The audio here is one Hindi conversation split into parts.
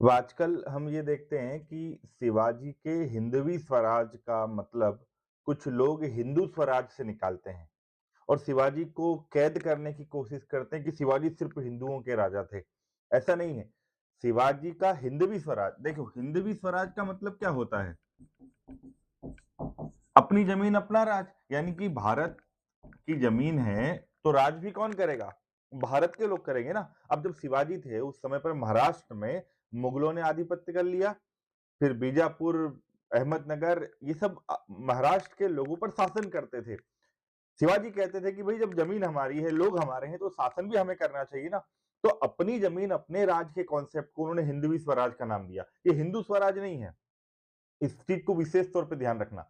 आजकल हम ये देखते हैं कि शिवाजी के हिंदवी स्वराज का मतलब कुछ लोग हिंदू स्वराज से निकालते हैं और शिवाजी को कैद करने की कोशिश करते हैं कि शिवाजी सिर्फ हिंदुओं के राजा थे। ऐसा नहीं है। शिवाजी का हिंदवी स्वराज देखो, हिंदवी स्वराज का मतलब क्या होता है? अपनी जमीन अपना राज, यानी कि भारत की जमीन है तो राज भी कौन करेगा? भारत के लोग करेंगे ना। अब जब शिवाजी थे उस समय पर महाराष्ट्र में मुगलों ने आधिपत्य कर लिया, फिर बीजापुर, अहमदनगर, ये सब महाराष्ट्र के लोगों पर शासन करते थे। शिवाजी कहते थे कि भाई जब जमीन हमारी है, लोग हमारे हैं तो शासन भी हमें करना चाहिए ना। तो अपनी जमीन अपने राज के कॉन्सेप्ट को उन्होंने हिंदवी स्वराज का नाम दिया। ये हिंदू स्वराज नहीं है। इस चीज को विशेष तौर पे ध्यान रखना।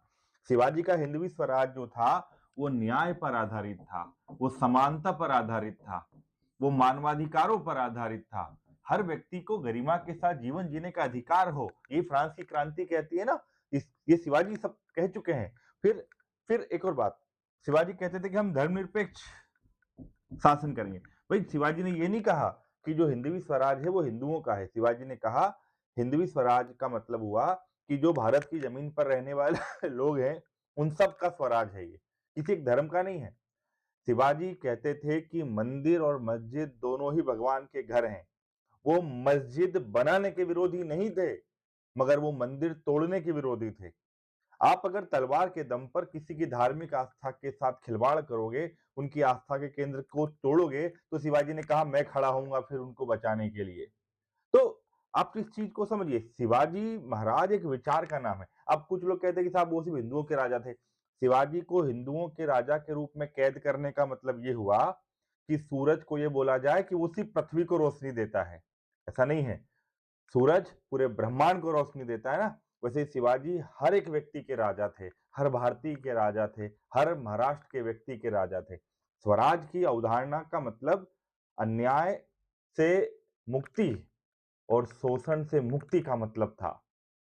शिवाजी का हिंदवी स्वराज जो था वो न्याय पर आधारित था, वो समानता पर आधारित था, वो मानवाधिकारों पर आधारित था। हर व्यक्ति को गरिमा के साथ जीवन जीने का अधिकार हो, ये फ्रांस की क्रांति कहती है ना। ये शिवाजी सब कह चुके हैं। फिर एक और बात, शिवाजी कहते थे कि हम धर्मनिरपेक्ष शासन करेंगे। भाई शिवाजी ने ये नहीं कहा कि जो हिंदवी स्वराज है वो हिंदुओं का है। शिवाजी ने कहा हिंदवी स्वराज का मतलब हुआ कि जो भारत की जमीन पर रहने वाले लोग हैं उन सब का स्वराज है, ये किसी एक धर्म का नहीं है। शिवाजी कहते थे कि मंदिर और मस्जिद दोनों ही भगवान के घर हैं। वो मस्जिद बनाने के विरोधी नहीं थे, मगर वो मंदिर तोड़ने के विरोधी थे। आप अगर तलवार के दम पर किसी की धार्मिक आस्था के साथ खिलवाड़ करोगे, उनकी आस्था के केंद्र को तोड़ोगे, तो शिवाजी ने कहा मैं खड़ा होऊँगा फिर उनको बचाने के लिए। तो आप इस चीज को समझिए, शिवाजी महाराज एक विचार का नाम है। अब कुछ लोग कहते हैं कि साहब वो सिर्फ हिंदुओं के राजा थे। शिवाजी को हिंदुओं के राजा के रूप में कैद करने का मतलब ये हुआ कि सूरज को ये बोला जाए कि वो सिर्फ पृथ्वी को रोशनी देता है। ऐसा नहीं है। सूरज पूरे ब्रह्मांड को रोशनी देता है ना। वैसे शिवाजी हर एक व्यक्ति के राजा थे, हर भारतीय के राजा थे, हर महाराष्ट्र के व्यक्ति के राजा थे। स्वराज की अवधारणा का मतलब अन्याय से मुक्ति और शोषण से मुक्ति का मतलब था।